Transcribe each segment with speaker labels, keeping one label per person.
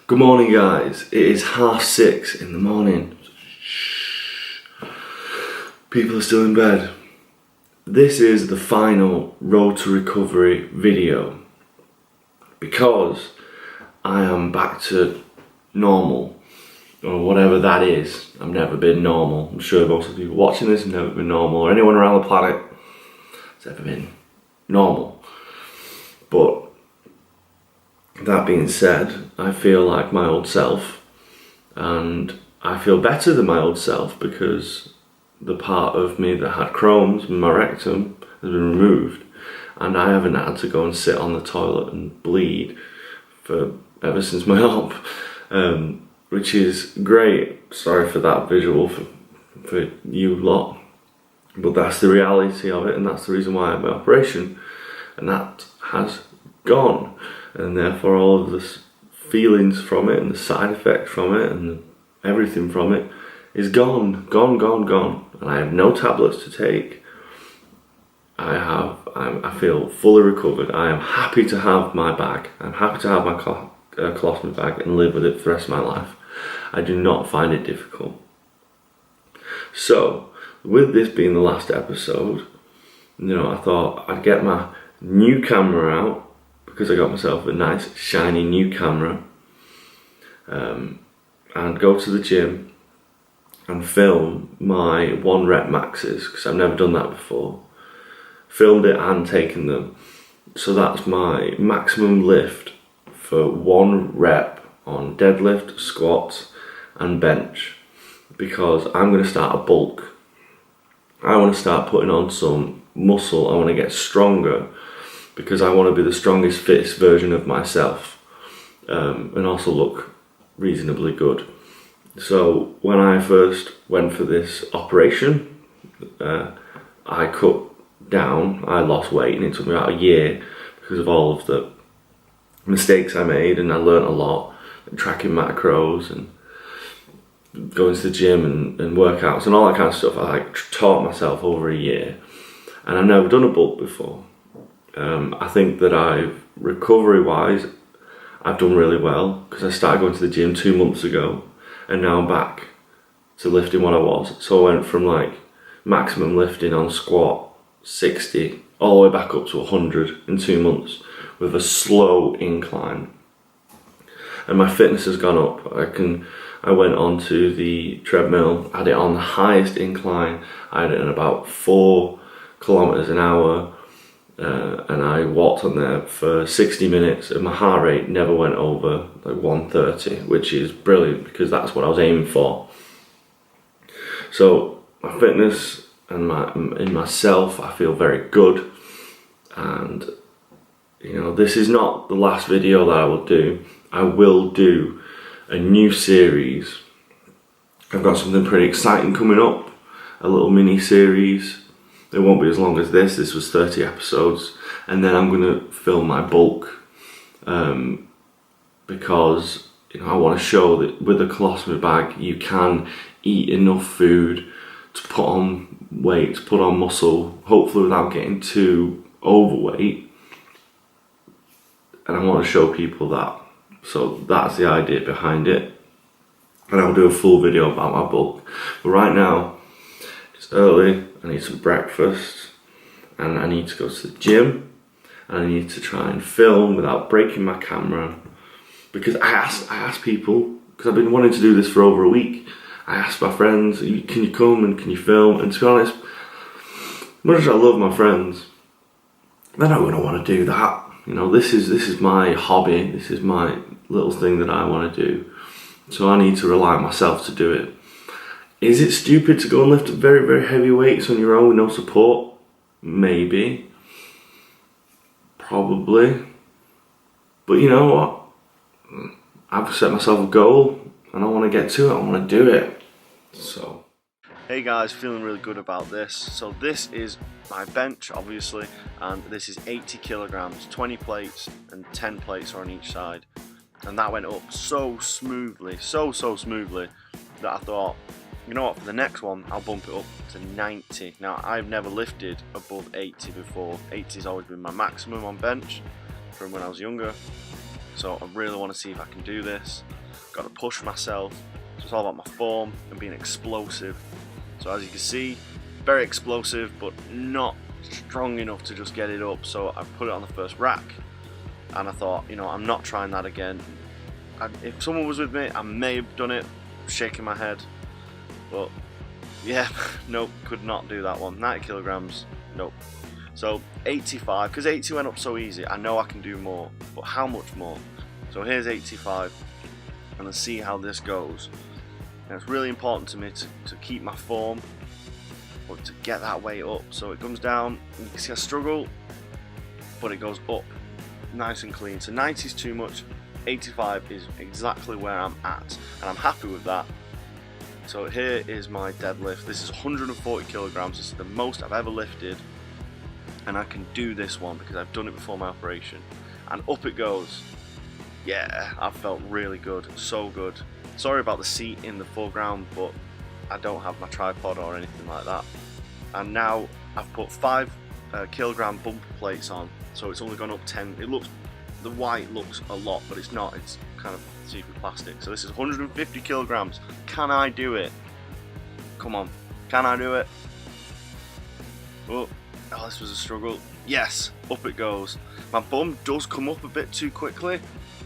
Speaker 1: Good morning, guys. It is 6:30 in the morning. People are still in bed. This is the final road to recovery video because I am back to normal, or whatever that is. I've never been normal. I'm sure most of you watching this have never been normal, or anyone around the planet has ever been normal. But that being said, I feel like my old self, and I feel better than my old self because the part of me that had Crohn's in my rectum has been removed, and I haven't had to go and sit on the toilet and bleed ever since my op, which is great. Sorry for that visual for you lot, but that's the reality of it, and that's the reason why I had my operation, and that has gone. And therefore all of the feelings from it and the side effects from it and everything from it is gone. And I have no tablets to take. I feel fully recovered. I am happy to have my bag. I'm happy to have my colostomy bag and live with it for the rest of my life. I do not find it difficult. So, with this being the last episode, I thought I'd get my new camera out, because I got myself a nice shiny new camera, and go to the gym and film my 1 rep maxes, because I've never done that before. Filmed it and taken them. So that's my maximum lift for 1 rep on deadlift, squats and bench, because I'm going to start a bulk. I want to start putting on some muscle. I want to get stronger, because I want to be the strongest, fittest version of myself, and also look reasonably good. So when I first went for this operation, I cut down, I lost weight, and it took me about a year because of all of the mistakes I made, and I learnt a lot, tracking macros and going to the gym and workouts and all that kind of stuff. I taught myself over a year, and I've never done a bulk before. I think that recovery-wise, I've done really well, because I started going to the gym 2 months ago, and now I'm back to lifting what I was. So I went from maximum lifting on squat 60 all the way back up to 100 in 2 months with a slow incline, and my fitness has gone up. I went onto the treadmill, had it on the highest incline. I had it at about 4 kilometers an hour. And I walked on there for 60 minutes, and my heart rate never went over 130, which is brilliant because that's what I was aiming for. So my fitness and in myself, I feel very good. And this is not the last video that I will do. I will do a new series. I've got something pretty exciting coming up, a little mini series. It won't be as long as this. This was 30 episodes, and then I'm going to film my bulk, because I want to show that with a colostomy bag you can eat enough food to put on weight, to put on muscle, hopefully without getting too overweight, and I want to show people that. So that's the idea behind it, and I'll do a full video about my bulk. But right now, it's early, I need some breakfast, and I need to go to the gym, and I need to try and film without breaking my camera, because I asked people, because I've been wanting to do this for over a week. I asked my friends, can you come and can you film? And to be honest, much as I love my friends, they're not going to want to do that. This is my hobby, this is my little thing that I want to do, so I need to rely on myself to do it. Is it stupid to go and lift very, very heavy weights on your own with no support? Maybe. Probably. But you know what? I've set myself a goal, and I want to get to it. I want to do it. So. Hey guys, feeling really good about this. So this is my bench, obviously, and this is 80 kilograms, 20 plates, and 10 plates are on each side. And that went up so smoothly, so smoothly, that I thought, you know what, for the next one, I'll bump it up to 90. Now, I've never lifted above 80 before. 80's always been my maximum on bench from when I was younger.
Speaker 2: So I really want to see if I can do this. Got to push myself. So it's all about my form and being explosive. So as you can see, very explosive, but not strong enough to just get it up. So I put it on the first rack, and I thought, you know, I'm not trying that again. If someone was with me, I may have done it. Shaking my head, but yeah, nope, could not do that one. 90 kilograms, nope. So 85, because 80 went up so easy, I know I can do more, but how much more? So here's 85, and let's see how this goes. And it's really important to me to keep my form, but to get that weight up. So it comes down, and you can see I struggle, but it goes up, nice and clean. So 90 is too much, 85 is exactly where I'm at, and I'm happy with that. So here is my deadlift. This is 140 kilograms. This is the most I've ever lifted, and I can do this one because I've done it before my operation. And up it goes. Yeah, I felt really good, so good. Sorry about the seat in the foreground, but I don't have my tripod or anything like that. And now I've put 5 kilogram bumper plates on, so it's only gone up 10. It looks, the white looks a lot, but it's not. It's kind of cheap plastic. So this is 150 kilograms. Can I do it? Come on, can I do it? Oh, this was a struggle. Yes, up it goes. My bum does come up a bit too quickly,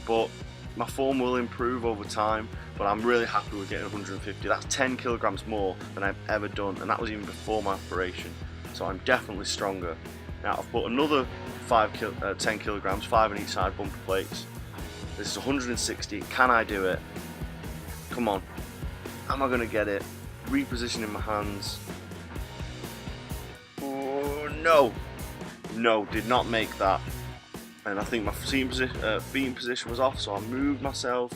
Speaker 2: but my form will improve over time. But I'm really happy with getting 150. That's 10 kilograms more than I've ever done, and that was even before my operation. So I'm definitely stronger. Now I've put another 10 kilograms, 5 on each side, bumper plates. This is 160. Can I do it? Come on. Am I going to get it? Repositioning my hands. Oh, no. No, did not make that. And I think my feet position was off, so I moved myself.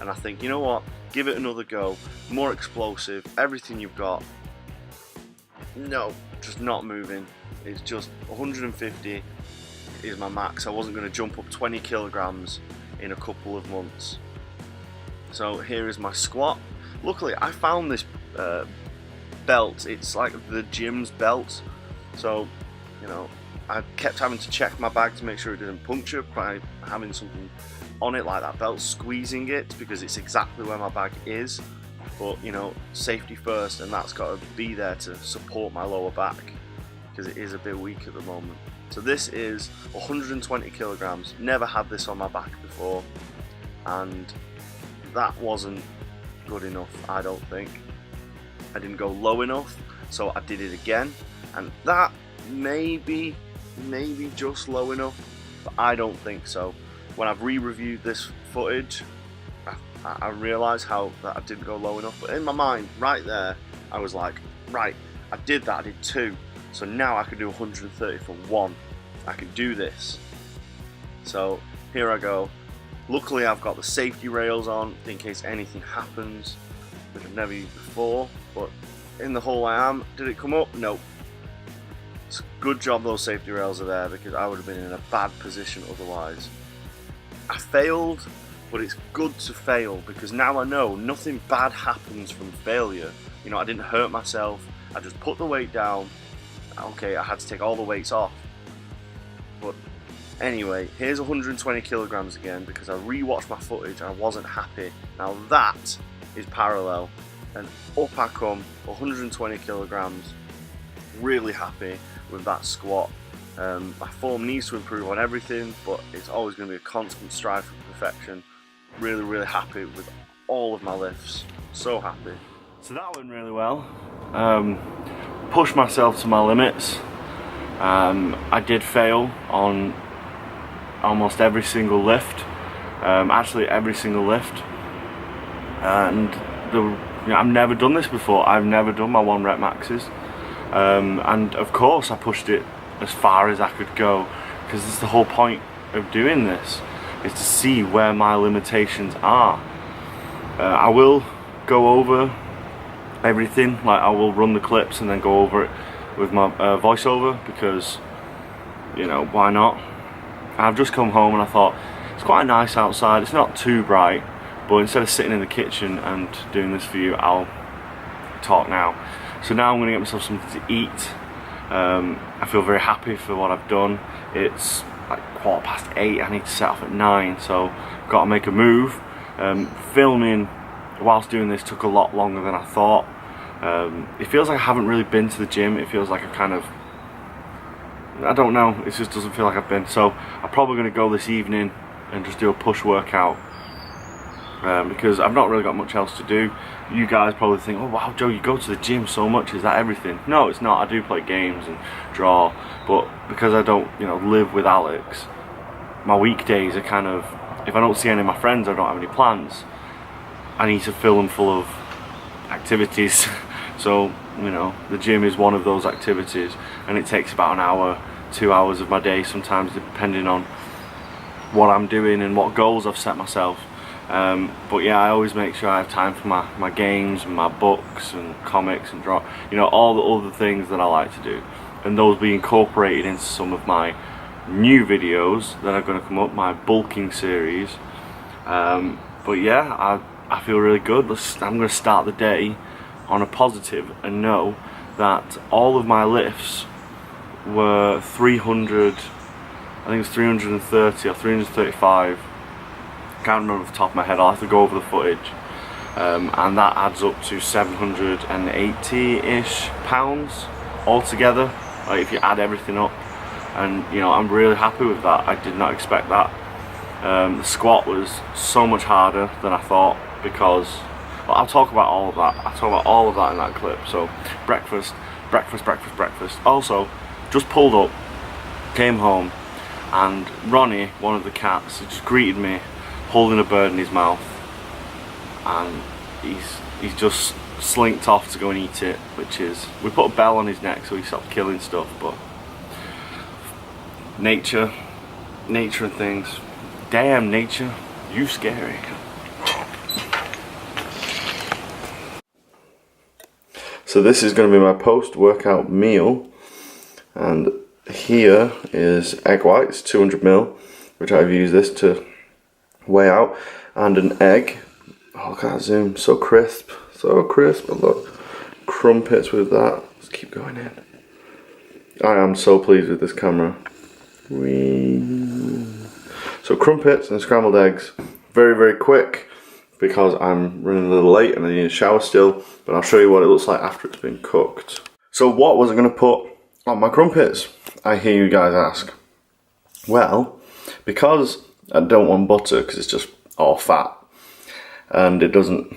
Speaker 2: And I think, you know what? Give it another go. More explosive. Everything you've got. No, just not moving. It's just 150 is my max. I wasn't going to jump up 20 kilograms in a couple of months. So here is my squat. Luckily I found this belt. It's like the gym's belt, so you know, I kept having to check my bag to make sure it didn't puncture by having something on it like that belt, squeezing it, because it's exactly where my bag is. But you know, safety first, and that's got to be there to support my lower back because it is a bit weak at the moment. So this is 120 kilograms. Never had this on my back before, and that wasn't good enough, I don't think. I didn't go low enough, so I did it again, and that maybe just low enough, but I don't think so. When I've re-reviewed this footage, I realised how that I didn't go low enough, but in my mind, right there, I was like, right, I did that, I did 2. So now I can do 130 for 1. I can do this. So here I go. Luckily I've got the safety rails on in case anything happens, which I've never used before. But in the hole I am. Did it come up? No. It's a good job those safety rails are there, because I would have been in a bad position otherwise. I failed, but it's good to fail, because now I know nothing bad happens from failure. You know, I didn't hurt myself. I just put the weight down. Okay, I had to take all the weights off, but anyway, here's 120 kilograms again, because I re-watched my footage and I wasn't happy. Now that is parallel, and up I come, 120 kilograms. Really happy with that squat. My form needs to improve on everything, but it's always going to be a constant strive for perfection. Really happy with all of my lifts. So happy. So that went really well. Pushed myself to my limits. I did fail on almost every single lift, actually every single lift, and I've never done this before. I've never done my 1 rep maxes, and of course I pushed it as far as I could go, because it's the whole point of doing this, is to see where my limitations are. I will go over everything, like I will run the clips and then go over it with my voiceover, because you know, why not? I've just come home and I thought it's quite nice outside. It's not too bright, but instead of sitting in the kitchen and doing this for you, I'll talk now. So now I'm going to get myself something to eat. I feel very happy for what I've done.
Speaker 1: like 8:15. I need to set off at 9, so got to make a move. Filming whilst doing this took a lot longer than I thought. It feels like I haven't really been to the gym. It feels like I don't know, it just doesn't feel like I've been. So I'm probably going to go this evening and just do a push workout, because I've not really got much else to do. You guys probably think, oh wow Joe, you go to the gym so much, is that everything? No, it's not. I do play games and draw, but because I don't, you know, live with Alex, my weekdays are kind of, if I don't see any of my friends, I don't have any plans, I need to fill them full of activities. So, you know, the gym is one of those activities, and it takes about an hour, 2 hours of my day sometimes, depending on what I'm doing and what goals I've set myself. But yeah, I always make sure I have time for my games and my books and comics and draw, you know, all the other things that I like to do, and those be incorporated into some of my new videos that are going to come up, my bulking series. But yeah, I feel really good. I'm going to start the day on a positive and know that all of my lifts were 300, I think it was 330 or 335, can't remember off the top of my head, I'll have to go over the footage, and that adds up to 780-ish pounds altogether, like if you add everything up, and you know, I'm really happy with that. I did not expect that. The squat was so much harder than I thought, because, well, I'll talk about all of that. I'll talk about all of that in that clip. So breakfast. Also, just pulled up, came home, and Ronnie, one of the cats, just greeted me holding a bird in his mouth, and he's just slinked off to go and eat it, which is, we put a bell on his neck so he stopped killing stuff. But nature and things, damn nature, you scary. So this is going to be my post-workout meal, and here is egg whites, 200ml, which I've used this to weigh out, and an egg. Oh, look at that zoom, so crisp, and look, crumpets with that. Let's keep going in. I am so pleased with this camera. So crumpets and scrambled eggs, very, very quick, because I'm running a little late and I need a shower still, but I'll show you what it looks like after it's been cooked. So what was I going to put on my crumpets, I hear you guys ask? Well, because I don't want butter, because it's just all fat, and it doesn't,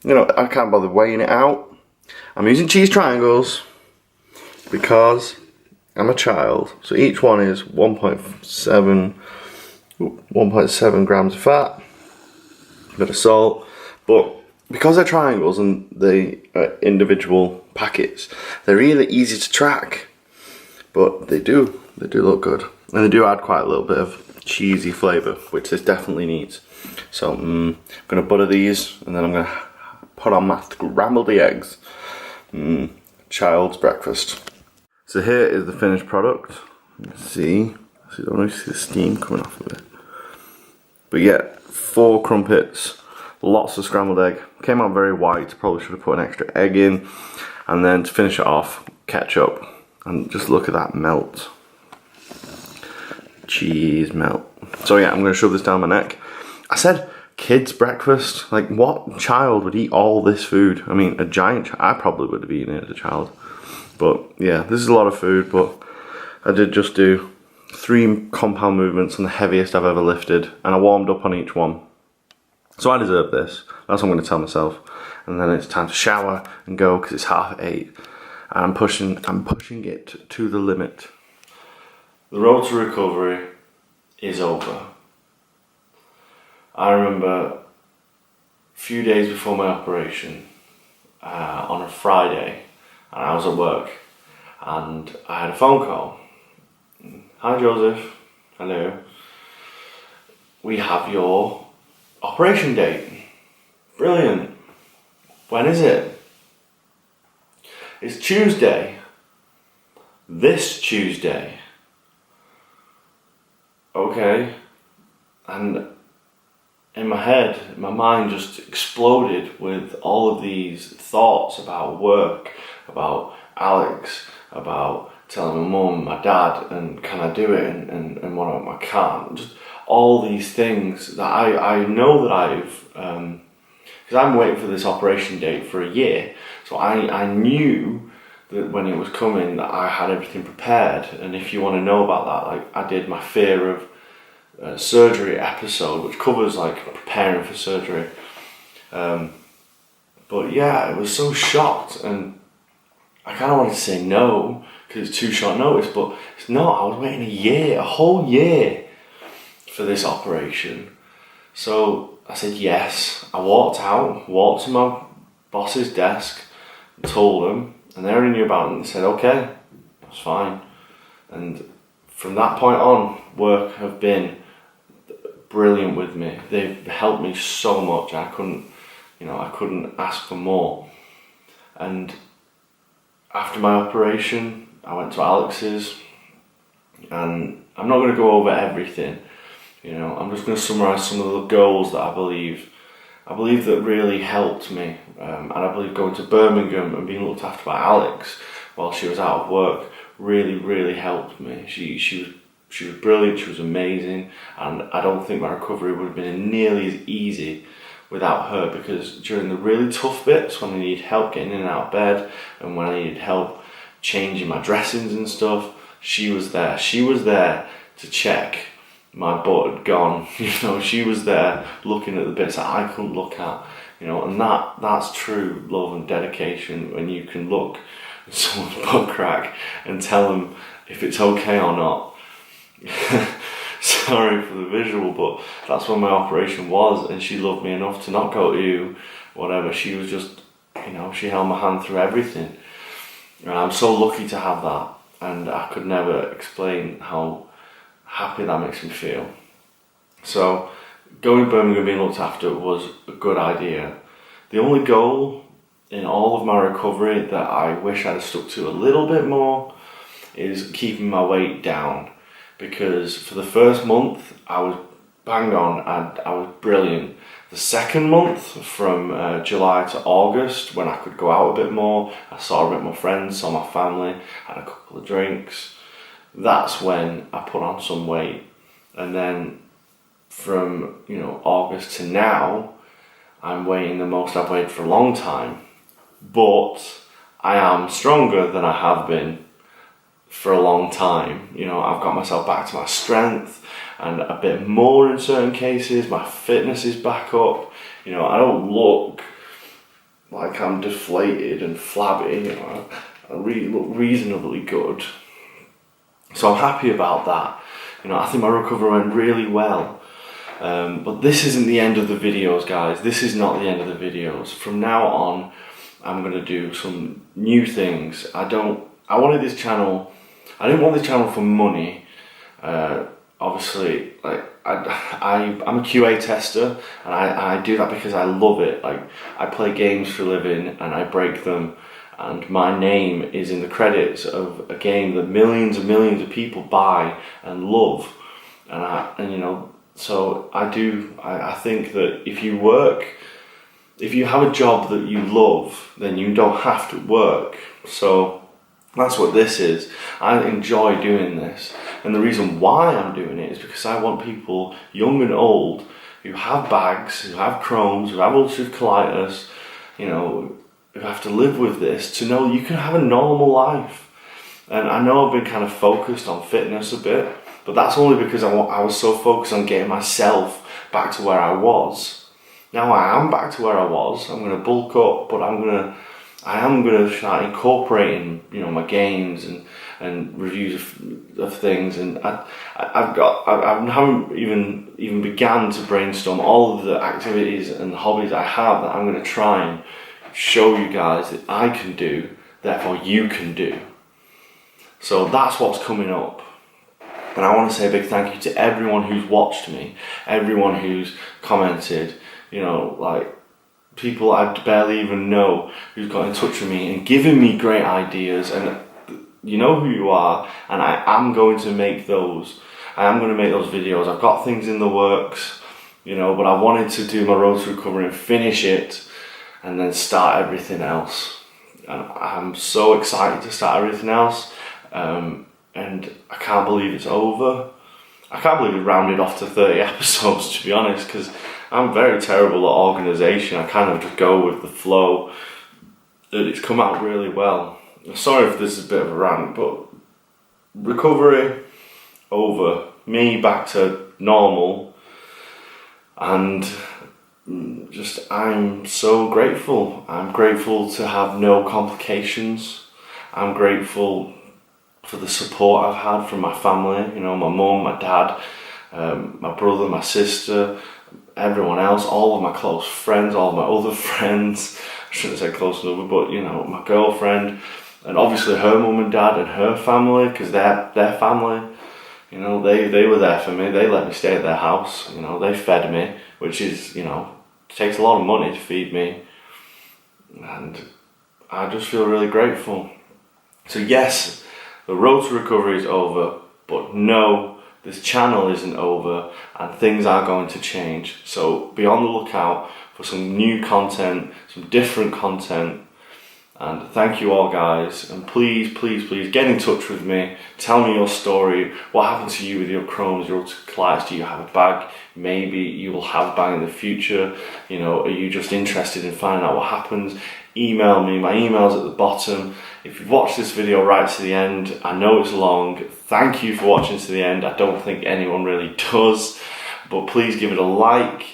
Speaker 1: you know, I can't bother weighing it out, I'm using cheese triangles, because I'm a child. So each one is 1.7 grams of fat, a bit of salt, but because they're triangles and they are individual packets, they're really easy to track, but they do look good, and they do add quite a little bit of cheesy flavour, which this definitely needs. So I'm going to butter these, and then I'm going to put on my scrambled eggs. Child's breakfast. So here is the finished product. See, I don't really see the steam coming off of it. But yeah, 4 crumpets, lots of scrambled egg. Came out very white, probably should have put an extra egg in. And then to finish it off, ketchup. And just look at that melt. Cheese melt. So yeah, I'm going to shove this down my neck. I said kids breakfast. Like, what child would eat all this food? I mean, a giant I probably would have eaten it as a child. But yeah, this is a lot of food, but I did just do 3 compound movements on the heaviest I've ever lifted, and I warmed up on each one. So I deserve this. That's what I'm going to tell myself. And then it's time to shower and go, because it's 8:30. And I'm pushing it to the limit. The road to recovery is over. I remember a few days before my operation, on a Friday, and I was at work, and I had a phone call. Hi Joseph, hello. We have your operation date. Brilliant. When is it? It's Tuesday. This Tuesday. Okay. And in my head, my mind just exploded with all of these thoughts about work, about Alex, about telling my mum, my dad, and can I do it, and what about I can't. Just all these things that I know that I've, because I'm waiting for this operation date for a year, so I knew that when it was coming that I had everything prepared. And if you want to know about that, like I did my fear of surgery episode, which covers like preparing for surgery. But yeah, I was so shocked, and I kind of wanted to say no because it's too short notice, but it's not. I was waiting a whole year for this operation. So I said yes. I walked to my boss's desk, told them, and they already knew about it, and they said, okay, that's fine. And from that point on, work have been brilliant with me. They've helped me so much. I couldn't ask for more. And after my operation, I went to Alex's, and I'm not going to go over everything. I'm just going to summarise some of the goals that I believe that really helped me. And I believe going to Birmingham and being looked after by Alex while she was out of work really, really helped me. She was brilliant, she was amazing, and I don't think my recovery would have been nearly as easy without her, because during the really tough bits when I needed help getting in and out of bed and when I needed help changing my dressings and stuff, she was there. She was there to check my butt had gone. She was there looking at the bits that I couldn't look at, and that's true love and dedication, when you can look at someone's butt crack and tell them if it's okay or not. Sorry for the visual, but that's what my operation was, and she loved me enough to not go to you, whatever. She was just, she held my hand through everything. And I'm so lucky to have that, and I could never explain how happy that makes me feel. So going to Birmingham being looked after was a good idea. The only goal in all of my recovery that I wish I'd stuck to a little bit more is keeping my weight down, because for the first month I was bang on, I was brilliant. The second month, from July to August, when I could go out a bit more, I saw a bit more friends, saw my family, had a couple of drinks, that's when I put on some weight. And then from August to now, I'm weighing the most I've weighed for a long time, but I am stronger than I have been for a long time. I've got myself back to my strength and a bit more in certain cases. My fitness is back up. I don't look like I'm deflated and flabby. I really look reasonably good. So I'm happy about that. I think my recovery went really well. But this isn't the end of the videos, guys. This is not the end of the videos. From now on, I'm going to do some new things. I wanted this channel, I didn't want this channel for money. Obviously, I'm a QA tester, and I do that because I love it. I play games for a living and I break them, and my name is in the credits of a game that millions and millions of people buy and love. So I think that if you have a job that you love, then you don't have to work. So that's what this is. I enjoy doing this, and the reason why I'm doing it is because I want people, young and old, who have bags, who have Crohn's, who have ulcerative colitis, who have to live with this, to know you can have a normal life. And I know I've been kind of focused on fitness a bit, but that's only because I was so focused on getting myself back to where I was. Now I am back to where I was. I'm going to bulk up, but I am going to start incorporating, my games and reviews of things. And I haven't even began to brainstorm all of the activities and hobbies I have that I'm going to try and show you guys that I can do, therefore you can do. So that's what's coming up. And I want to say a big thank you to everyone who's watched me, everyone who's commented, people I barely even know who's got in touch with me and given me great ideas, and you know who you are, and I am going to make those. I am going to make those videos. I've got things in the works, but I wanted to do my road to recovery and finish it and then start everything else. And I'm so excited to start everything else. and I can't believe it's over. I can't believe it rounded off to 30 episodes, to be honest, because I'm very terrible at organisation. I kind of just go with the flow. It's come out really well. Sorry if this is a bit of a rant, but recovery over, me back to normal, and just I'm so grateful. I'm grateful to have no complications. I'm grateful for the support I've had from my family, you know, my mum, my dad, my brother, my sister, everyone else, all of my close friends, all of my other friends. I shouldn't say close number, but you know, my girlfriend, and obviously her mum and dad and her family, because they're family. You know, they were there for me. They let me stay at their house. You know, they fed me, which is, you know, takes a lot of money to feed me, and I just feel really grateful. So yes, the road to recovery is over, but no, this channel isn't over, and things are going to change. So be on the lookout for some new content, some different content. And thank you all, guys, and please get in touch with me. Tell me your story. What happened to you with your Crohn's, your ulcerative colitis? Do you have a bag? Maybe you will have a bag in the future. You know, are you just interested in finding out what happens? Email me. My email's at the bottom. If you've watched this video right to the end, I know it's long. Thank you for watching to the end. I don't think anyone really does, but please give it a like.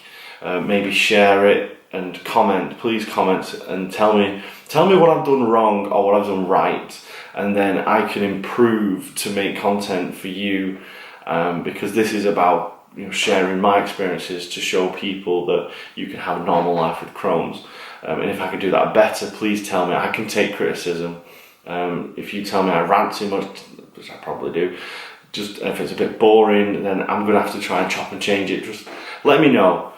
Speaker 1: Maybe share it and comment. Please comment and tell me what I've done wrong or what I've done right, and then I can improve to make content for you, because this is about, you know, sharing my experiences to show people that you can have a normal life with Crohn's. And if I can do that better, please tell me. I can take criticism. If you tell me I rant too much, which I probably do, just if it's a bit boring, then I'm going to have to try and chop and change it. Just let me know.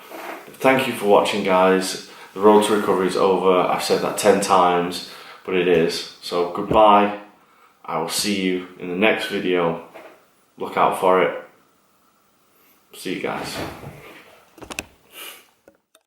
Speaker 1: Thank you for watching, guys. The road to recovery is over. I've said that 10 times, but it is. So goodbye. I will see you in the next video. Look out for it. See you guys.